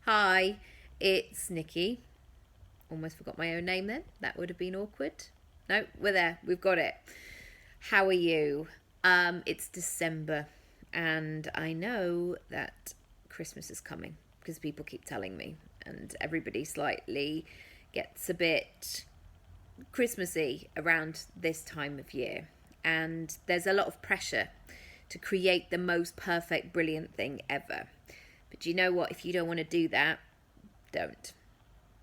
Hi, it's Nikki. Almost forgot my own name then. That would have been awkward. No, we're there. We've got it. How are you? It's December, and I know that Christmas is coming because people keep telling me, and everybody slightly gets a bit Christmassy around this time of year. And there's a lot of pressure to create the most perfect, brilliant thing ever. But you know what? If you don't want to do that, don't.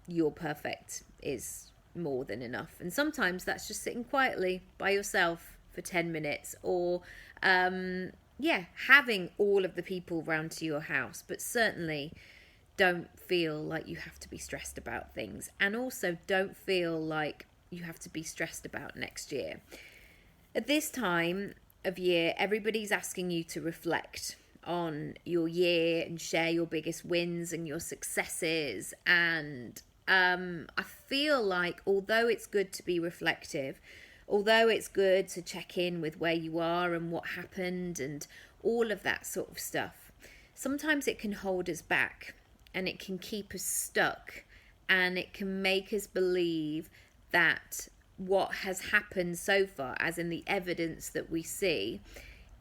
Your perfect is more than enough. And sometimes that's just sitting quietly by yourself for 10 minutes or, having all of the people round to your house. But certainly don't feel like you have to be stressed about things. And also don't feel like you have to be stressed about next year. At this time of year, everybody's asking you to reflect on your year and share your biggest wins and your successes. And I feel like although it's good to be reflective, although it's good to check in with where you are and what happened and all of that sort of stuff, sometimes it can hold us back and it can keep us stuck and it can make us believe that what has happened so far, as in the evidence that we see,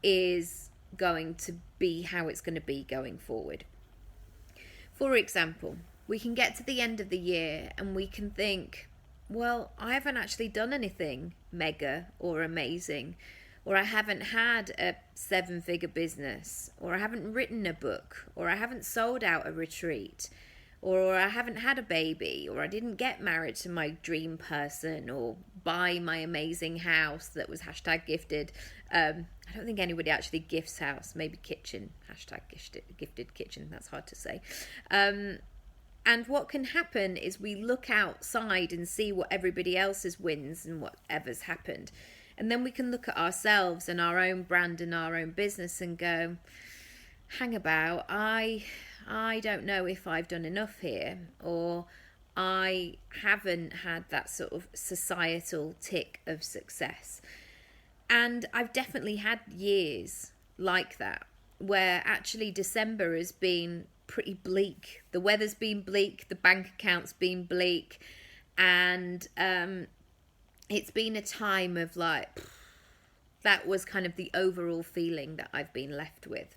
is going to be how it's going to be going forward. For example, we can get to the end of the year and we can think, well, I haven't actually done anything mega or amazing, or I haven't had a 7-figure business, or I haven't written a book, or I haven't sold out a retreat, or I haven't had a baby, or I didn't get married to my dream person, or buy my amazing house that was #gifted. I don't think anybody actually gifts house, maybe kitchen, #gifted kitchen, that's hard to say. And what can happen is we look outside and see what everybody else's wins and whatever's happened. And then we can look at ourselves and our own brand and our own business and go, hang about, I don't know if I've done enough here, or I haven't had that sort of societal tick of success. And I've definitely had years like that, where actually December has been pretty bleak. The weather's been bleak, the bank account's been bleak, and it's been a time of like, that was kind of the overall feeling that I've been left with.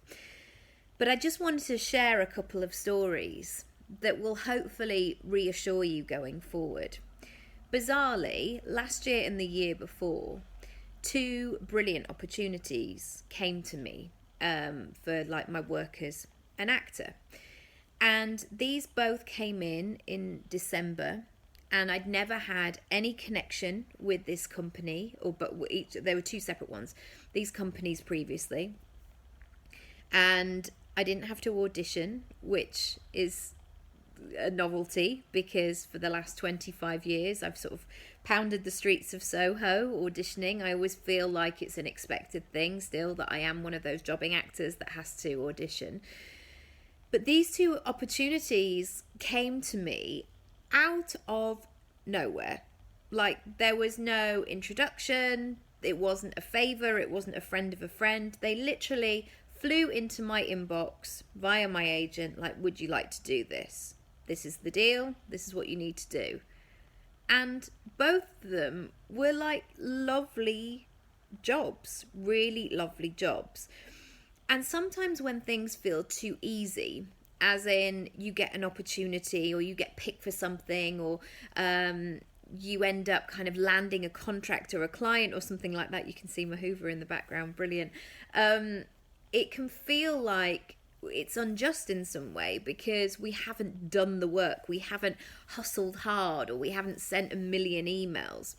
But I just wanted to share a couple of stories that will hopefully reassure you going forward. Bizarrely, last year and the year before, 2 brilliant opportunities came to me for like my work as an actor. And these both came in December, and I'd never had any connection with this company, there were 2 separate ones, these companies previously. And I didn't have to audition, which is a novelty because for the last 25 years I've sort of pounded the streets of Soho auditioning. I always feel like it's an expected thing still, that I am one of those jobbing actors that has to audition. But these 2 opportunities came to me out of nowhere. Like, there was no introduction, it wasn't a favour, it wasn't a friend of a friend. They literally flew into my inbox via my agent, like, would you like to do this? This is the deal, this is what you need to do. And both of them were like lovely jobs, really lovely jobs. And sometimes when things feel too easy, as in you get an opportunity or you get picked for something, or you end up kind of landing a contract or a client or something like that. You can see my Hoover in the background, brilliant. It can feel like it's unjust in some way because we haven't done the work, we haven't hustled hard, or we haven't sent a million emails.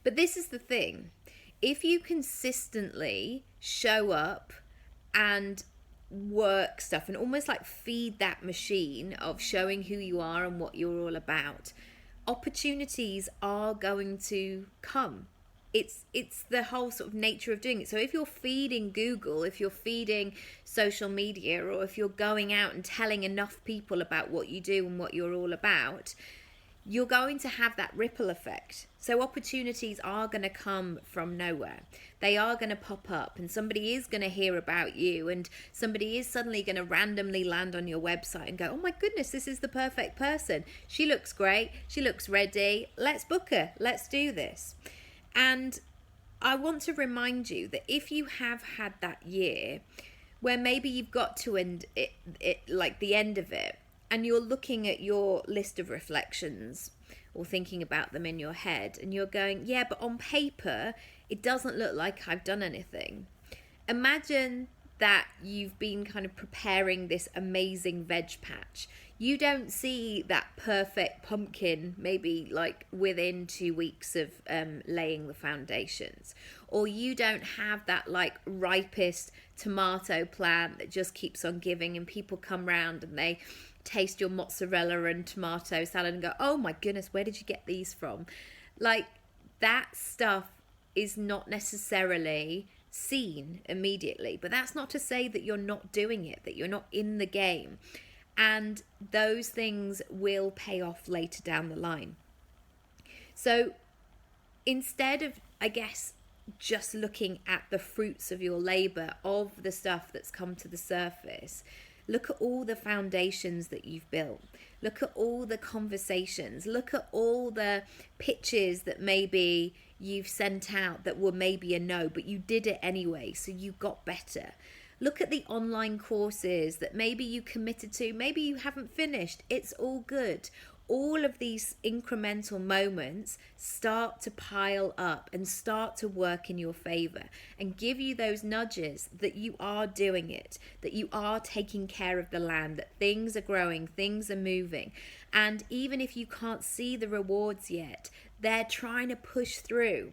But this is the thing. If you consistently show up and work stuff and almost like feed that machine of showing who you are and what you're all about, opportunities are going to come. It's the whole sort of nature of doing it. So if you're feeding Google, if you're feeding social media, or if you're going out and telling enough people about what you do and what you're all about, you're going to have that ripple effect. So opportunities are going to come from nowhere. They are going to pop up, and somebody is going to hear about you, and somebody is suddenly going to randomly land on your website and go, oh my goodness, this is the perfect person. She looks great. She looks ready. Let's book her. Let's do this. And I want to remind you that if you have had that year where maybe you've got to end it like the end of it, and you're looking at your list of reflections or thinking about them in your head, and you're going, yeah, but on paper, it doesn't look like I've done anything. Imagine that you've been kind of preparing this amazing veg patch. You don't see that perfect pumpkin maybe like within 2 weeks of laying the foundations. Or you don't have that like ripest tomato plant that just keeps on giving, and people come round and they taste your mozzarella and tomato salad and go, oh my goodness, where did you get these from? Like, that stuff is not necessarily seen immediately, but that's not to say that you're not doing it, that you're not in the game, and those things will pay off later down the line. So instead of, I guess, just looking at the fruits of your labor, of the stuff that's come to the surface, look at all the foundations that you've built. Look at all the conversations. Look at all the pitches that maybe you've sent out that were maybe a no, but you did it anyway, so you got better. Look at the online courses that maybe you committed to, maybe you haven't finished. It's all good. All of these incremental moments start to pile up and start to work in your favor and give you those nudges that you are doing it, that you are taking care of the land, that things are growing, things are moving. And even if you can't see the rewards yet, they're trying to push through.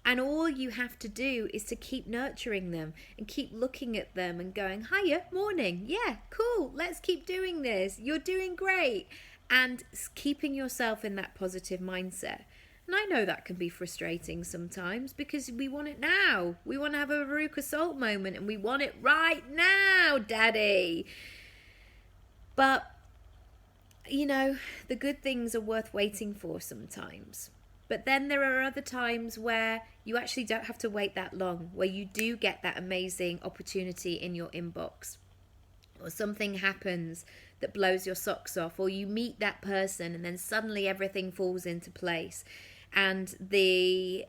And all you have to do is to keep nurturing them and keep looking at them and going, hiya, morning. Yeah, cool. Let's keep doing this. You're doing great. And keeping yourself in that positive mindset. And I know that can be frustrating sometimes because we want it now. We want to have a Veruca Salt moment and we want it right now, Daddy. But, you know, the good things are worth waiting for sometimes. But then there are other times where you actually don't have to wait that long, where you do get that amazing opportunity in your inbox, or something happens that blows your socks off, or you meet that person and then suddenly everything falls into place and the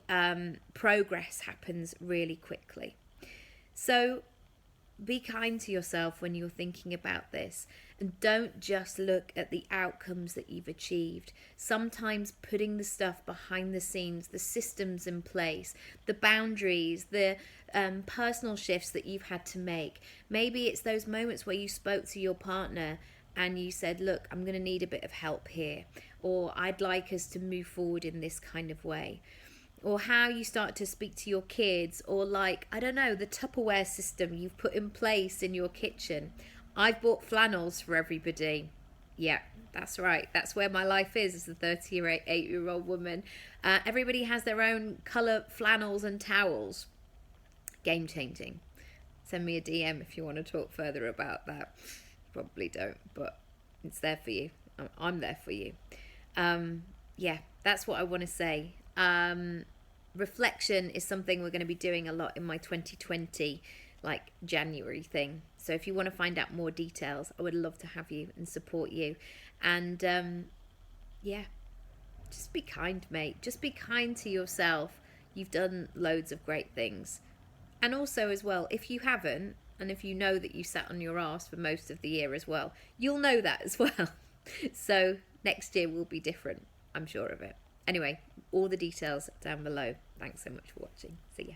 progress happens really quickly. So be kind to yourself when you're thinking about this, and don't just look at the outcomes that you've achieved. Sometimes putting the stuff behind the scenes, the systems in place, the boundaries, the personal shifts that you've had to make. Maybe it's those moments where you spoke to your partner and you said, look, I'm going to need a bit of help here, or I'd like us to move forward in this kind of way. Or how you start to speak to your kids, or like, I don't know, the Tupperware system you've put in place in your kitchen. I've bought flannels for everybody. Yeah, that's right. That's where my life is as a 38-year-old woman. Everybody has their own colour flannels and towels. Game changing. Send me a DM if you want to talk further about that. Probably don't, but it's there for you. I'm there for you. Yeah, that's what I want to say. Reflection is something we're going to be doing a lot in my 2020 like January thing. So if you want to find out more details, I would love to have you and support you. And yeah, just be kind, mate. Just be kind to yourself. You've done loads of great things. And also as well, if you haven't, and if you know that you sat on your arse for most of the year as well, you'll know that as well. So next year will be different. I'm sure of it. Anyway, all the details down below. Thanks so much for watching. See ya.